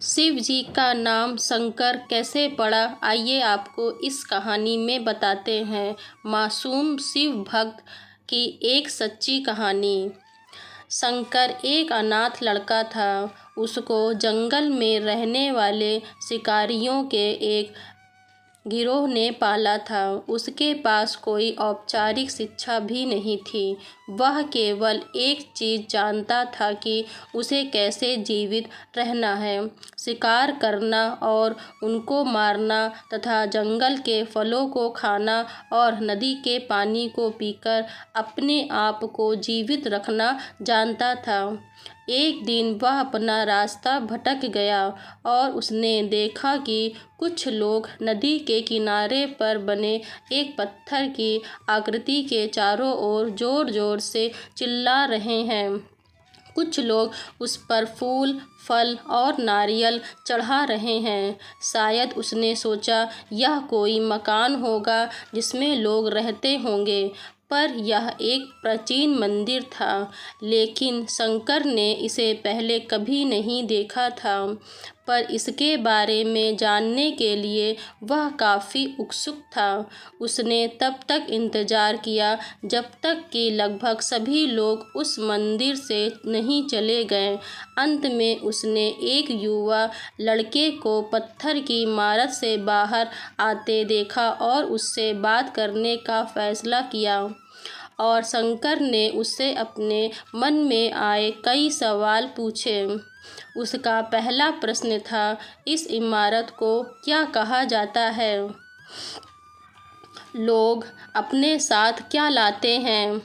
शिव जी का नाम शंकर कैसे पड़ा, आइए आपको इस कहानी में बताते हैं। मासूम शिव भक्त की एक सच्ची कहानी। शंकर एक अनाथ लड़का था। उसको जंगल में रहने वाले शिकारियों के एक गिरोह ने पाला था। उसके पास कोई औपचारिक शिक्षा भी नहीं थी। वह केवल एक चीज़ जानता था कि उसे कैसे जीवित रहना है, शिकार करना और उनको मारना तथा जंगल के फलों को खाना और नदी के पानी को पीकर अपने आप को जीवित रखना जानता था। एक दिन वह अपना रास्ता भटक गया और उसने देखा कि कुछ लोग नदी के किनारे पर बने एक पत्थर की आकृति के चारों ओर जोर-जोर से चिल्ला रहे हैं। कुछ लोग उस पर फूल, फल और नारियल चढ़ा रहे हैं। शायद उसने सोचा यह कोई मकान होगा जिसमें लोग रहते होंगे, पर यह एक प्राचीन मंदिर था। लेकिन शंकर ने इसे पहले कभी नहीं देखा था, पर इसके बारे में जानने के लिए वह काफ़ी उत्सुक था। उसने तब तक इंतज़ार किया जब तक कि लगभग सभी लोग उस मंदिर से नहीं चले गए। अंत में उसने एक युवा लड़के को पत्थर की इमारत से बाहर आते देखा और उससे बात करने का फैसला किया। और शंकर ने उससे अपने मन में आए कई सवाल पूछे। उसका पहला प्रश्न था, इस इमारत को क्या कहा जाता है? लोग अपने साथ क्या लाते हैं?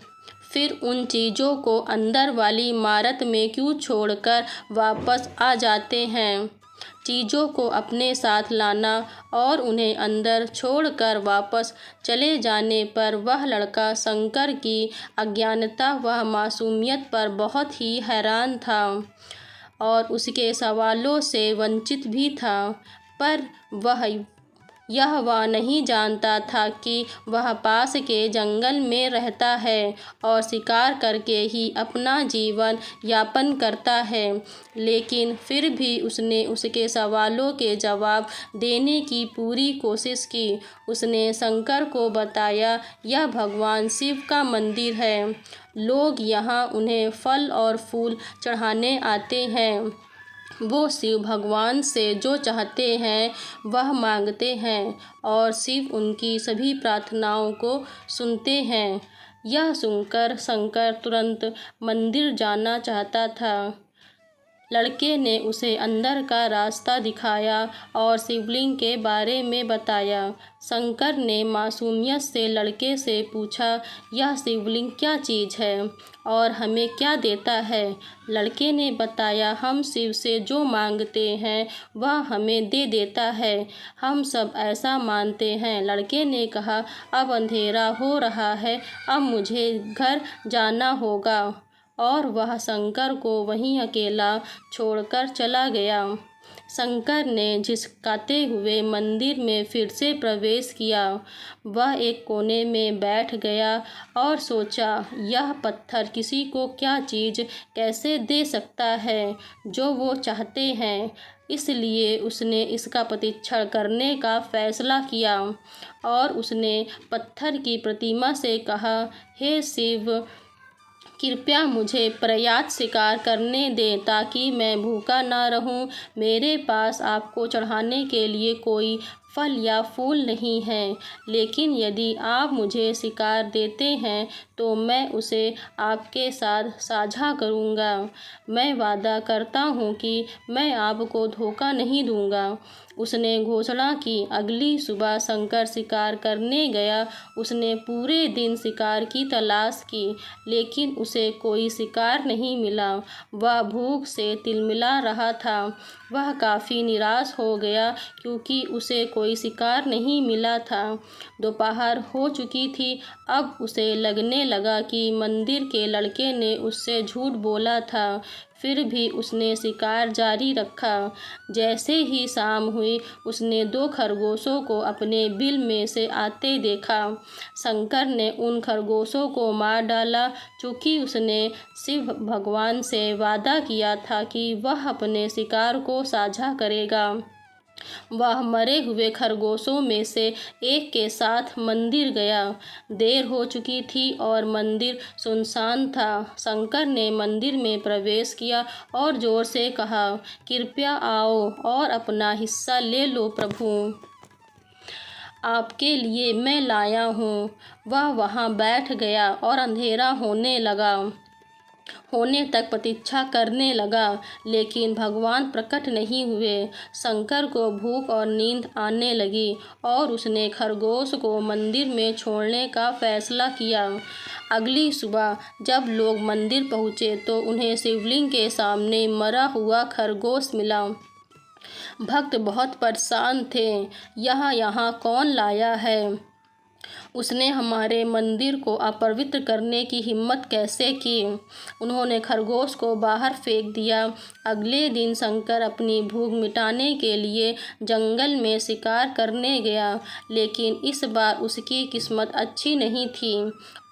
फिर उन चीज़ों को अंदर वाली इमारत में क्यों छोड़कर वापस आ जाते हैं? चीज़ों को अपने साथ लाना और उन्हें अंदर छोड़कर वापस चले जाने पर वह लड़का शंकर की अज्ञानता व मासूमियत पर बहुत ही हैरान था और उसके सवालों से वंचित भी था। पर वह नहीं जानता था कि वह पास के जंगल में रहता है और शिकार करके ही अपना जीवन यापन करता है। लेकिन फिर भी उसने उसके सवालों के जवाब देने की पूरी कोशिश की। उसने शंकर को बताया, यह भगवान शिव का मंदिर है। लोग यहाँ उन्हें फल और फूल चढ़ाने आते हैं। वो शिव भगवान से जो चाहते हैं वह मांगते हैं और शिव उनकी सभी प्रार्थनाओं को सुनते हैं। यह सुनकर शंकर तुरंत मंदिर जाना चाहता था। लड़के ने उसे अंदर का रास्ता दिखाया और शिवलिंग के बारे में बताया। शंकर ने मासूमियत से लड़के से पूछा, यह शिवलिंग क्या चीज़ है और हमें क्या देता है? लड़के ने बताया, हम शिव से जो मांगते हैं वह हमें दे देता है। हम सब ऐसा मानते हैं। लड़के ने कहा, अब अंधेरा हो रहा है, अब मुझे घर जाना होगा। और वह शंकर को वहीं अकेला छोड़कर चला गया। शंकर ने झिझकाते हुए मंदिर में फिर से प्रवेश किया। वह एक कोने में बैठ गया और सोचा, यह पत्थर किसी को क्या चीज़ कैसे दे सकता है जो वो चाहते हैं। इसलिए उसने इसका परीक्षण करने का फैसला किया और उसने पत्थर की प्रतिमा से कहा, हे शिव, कृपया मुझे पर्याप्त शिकार करने दें ताकि मैं भूखा ना रहूं। मेरे पास आपको चढ़ाने के लिए कोई फल या फूल नहीं है, लेकिन यदि आप मुझे शिकार देते हैं तो मैं उसे आपके साथ साझा करूंगा। मैं वादा करता हूं कि मैं आपको धोखा नहीं दूंगा। उसने घोषणा की। अगली सुबह शंकर शिकार करने गया। उसने पूरे दिन शिकार की तलाश की, लेकिन उसे कोई शिकार नहीं मिला। वह भूख से तिलमिला रहा था। वह काफ़ी निराश हो गया क्योंकि उसे कोई शिकार नहीं मिला था। दोपहर हो चुकी थी। अब उसे लगने लगा कि मंदिर के लड़के ने उससे झूठ बोला था। फिर भी उसने शिकार जारी रखा। जैसे ही शाम हुई, उसने 2 खरगोशों को अपने बिल में से आते देखा। शंकर ने उन खरगोशों को मार डाला, चूँकि उसने शिव भगवान से वादा किया था कि वह अपने शिकार को साझा करेगा। वह मरे हुए खरगोशों में से एक के साथ मंदिर गया। देर हो चुकी थी और मंदिर सुनसान था। शंकर ने मंदिर में प्रवेश किया और जोर से कहा, कृपया आओ और अपना हिस्सा ले लो प्रभु, आपके लिए मैं लाया हूँ। वह वहाँ बैठ गया और अंधेरा होने तक प्रतीक्षा करने लगा, लेकिन भगवान प्रकट नहीं हुए। शंकर को भूख और नींद आने लगी और उसने खरगोश को मंदिर में छोड़ने का फैसला किया। अगली सुबह जब लोग मंदिर पहुँचे तो उन्हें शिवलिंग के सामने मरा हुआ खरगोश मिला। भक्त बहुत परेशान थे। यह यहाँ कौन लाया है? उसने हमारे मंदिर को अपवित्र करने की हिम्मत कैसे की? उन्होंने खरगोश को बाहर फेंक दिया। अगले दिन शंकर अपनी भूख मिटाने के लिए जंगल में शिकार करने गया, लेकिन इस बार उसकी किस्मत अच्छी नहीं थी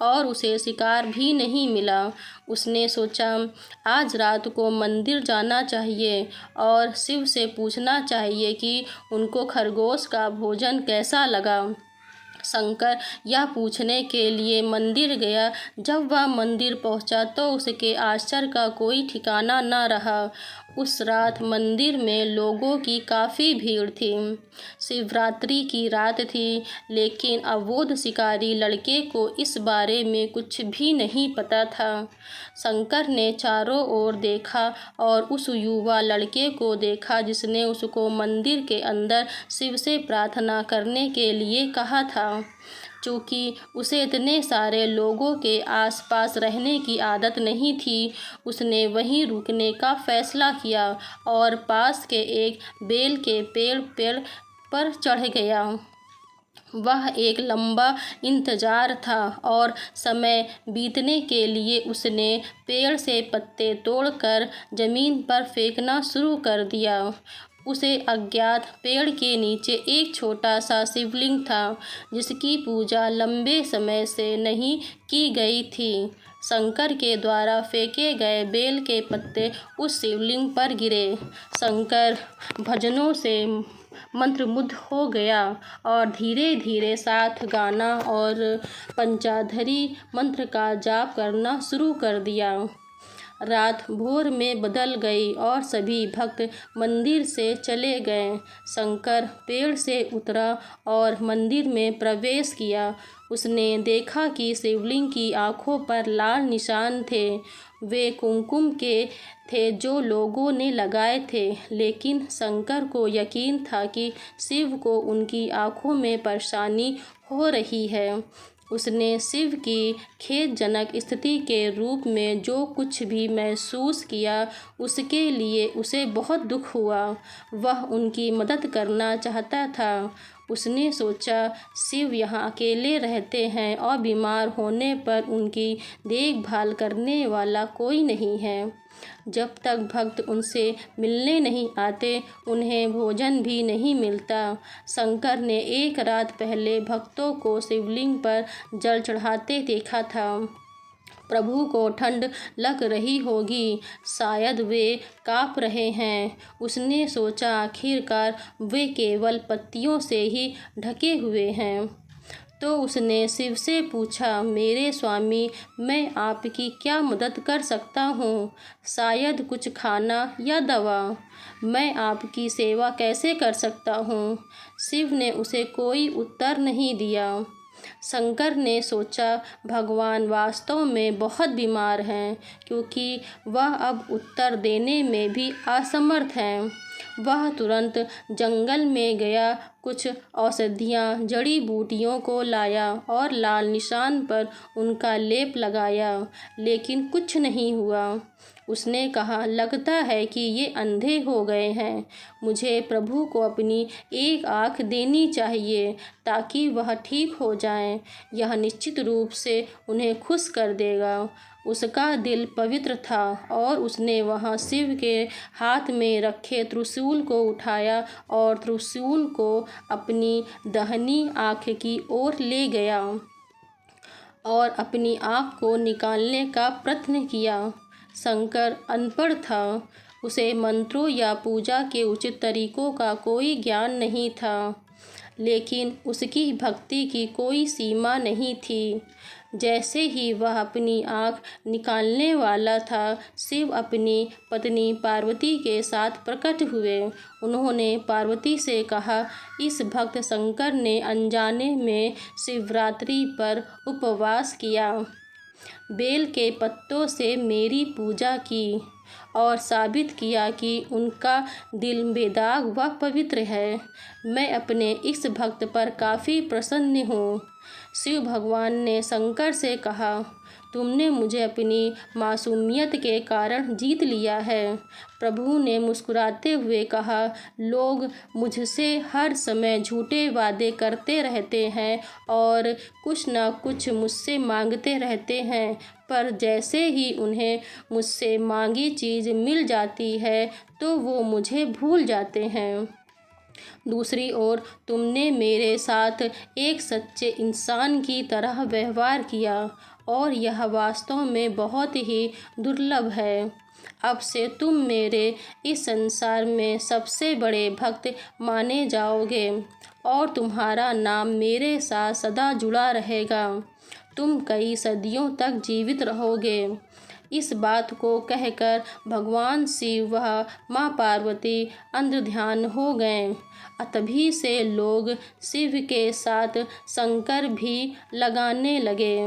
और उसे शिकार भी नहीं मिला। उसने सोचा, आज रात को मंदिर जाना चाहिए और शिव से पूछना चाहिए कि उनको खरगोश का भोजन कैसा लगा। शंकर यह पूछने के लिए मंदिर गया। जब वह मंदिर पहुंचा तो उसके आश्चर्य का कोई ठिकाना न रहा। उस रात मंदिर में लोगों की काफ़ी भीड़ थी। शिवरात्रि की रात थी, लेकिन अबोध शिकारी लड़के को इस बारे में कुछ भी नहीं पता था। शंकर ने चारों ओर देखा और उस युवा लड़के को देखा जिसने उसको मंदिर के अंदर शिव से प्रार्थना करने के लिए कहा था। चूँकि उसे इतने सारे लोगों के आसपास रहने की आदत नहीं थी, उसने वहीं रुकने का फैसला किया और पास के एक बेल के पेड़ पर चढ़ गया। वह एक लंबा इंतजार था और समय बीतने के लिए उसने पेड़ से पत्ते तोड़कर जमीन पर फेंकना शुरू कर दिया। उसे अज्ञात पेड़ के नीचे एक छोटा सा शिवलिंग था, जिसकी पूजा लंबे समय से नहीं की गई थी। शंकर के द्वारा फेंके गए बेल के पत्ते उस शिवलिंग पर गिरे। शंकर भजनों से मंत्रमुग्ध हो गया और धीरे धीरे साथ गाना और पंचाधरी मंत्र का जाप करना शुरू कर दिया। रात भोर में बदल गई और सभी भक्त मंदिर से चले गए। शंकर पेड़ से उतरा और मंदिर में प्रवेश किया। उसने देखा कि शिवलिंग की आंखों पर लाल निशान थे। वे कुमकुम के थे जो लोगों ने लगाए थे, लेकिन शंकर को यकीन था कि शिव को उनकी आंखों में परेशानी हो रही है। उसने शिव की खेदजनक स्थिति के रूप में जो कुछ भी महसूस किया, उसके लिए उसे बहुत दुख हुआ। वह उनकी मदद करना चाहता था। उसने सोचा, शिव यहाँ अकेले रहते हैं और बीमार होने पर उनकी देखभाल करने वाला कोई नहीं है। जब तक भक्त उनसे मिलने नहीं आते, उन्हें भोजन भी नहीं मिलता। शंकर ने एक रात पहले भक्तों को शिवलिंग पर जल चढ़ाते देखा था। प्रभु को ठंड लग रही होगी, शायद वे काँप रहे हैं। उसने सोचा, आखिरकार वे केवल पत्तियों से ही ढके हुए हैं। तो उसने शिव से पूछा, मेरे स्वामी, मैं आपकी क्या मदद कर सकता हूँ? शायद कुछ खाना या दवा। मैं आपकी सेवा कैसे कर सकता हूँ? शिव ने उसे कोई उत्तर नहीं दिया। शंकर ने सोचा, भगवान वास्तव में बहुत बीमार हैं, क्योंकि वह अब उत्तर देने में भी असमर्थ हैं। वह तुरंत जंगल में गया, कुछ औषधियाँ जड़ी बूटियों को लाया और लाल निशान पर उनका लेप लगाया, लेकिन कुछ नहीं हुआ। उसने कहा, लगता है कि ये अंधे हो गए हैं। मुझे प्रभु को अपनी एक आँख देनी चाहिए ताकि वह ठीक हो जाएं। यह निश्चित रूप से उन्हें खुश कर देगा। उसका दिल पवित्र था और उसने वहां शिव के हाथ में रखे त्रिशूल को उठाया और त्रिशूल को अपनी दाहिनी आँख की ओर ले गया और अपनी आँख को निकालने का प्रयत्न किया। शंकर अनपढ़ था, उसे मंत्रों या पूजा के उचित तरीकों का कोई ज्ञान नहीं था, लेकिन उसकी भक्ति की कोई सीमा नहीं थी। जैसे ही वह अपनी आँख निकालने वाला था, शिव अपनी पत्नी पार्वती के साथ प्रकट हुए। उन्होंने पार्वती से कहा, इस भक्त शंकर ने अनजाने में शिवरात्रि पर उपवास किया, बेल के पत्तों से मेरी पूजा की और साबित किया कि उनका दिल बेदाग व पवित्र है। मैं अपने इस भक्त पर काफ़ी प्रसन्न हूँ। शिव भगवान ने शंकर से कहा, तुमने मुझे अपनी मासूमियत के कारण जीत लिया है। प्रभु ने मुस्कुराते हुए कहा, लोग मुझसे हर समय झूठे वादे करते रहते हैं और कुछ न कुछ मुझसे मांगते रहते हैं, पर जैसे ही उन्हें मुझसे मांगी चीज़ मिल जाती है तो वो मुझे भूल जाते हैं। दूसरी ओर तुमने मेरे साथ एक सच्चे इंसान की तरह व्यवहार किया और यह वास्तव में बहुत ही दुर्लभ है। अब से तुम मेरे इस संसार में सबसे बड़े भक्त माने जाओगे और तुम्हारा नाम मेरे साथ सदा जुड़ा रहेगा। तुम कई सदियों तक जीवित रहोगे। इस बात को कहकर भगवान शिव व माँ पार्वती अंतर्ध्यान हो गए। तभी से लोग शिव के साथ शंकर भी लगाने लगे।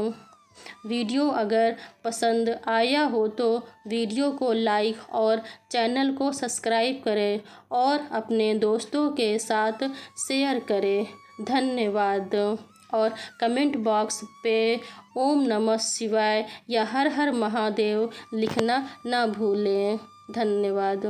वीडियो अगर पसंद आया हो तो वीडियो को लाइक और चैनल को सब्सक्राइब करें और अपने दोस्तों के साथ शेयर करें। धन्यवाद। और कमेंट बॉक्स पे ओम नमः शिवाय या हर हर महादेव लिखना ना भूलें। धन्यवाद।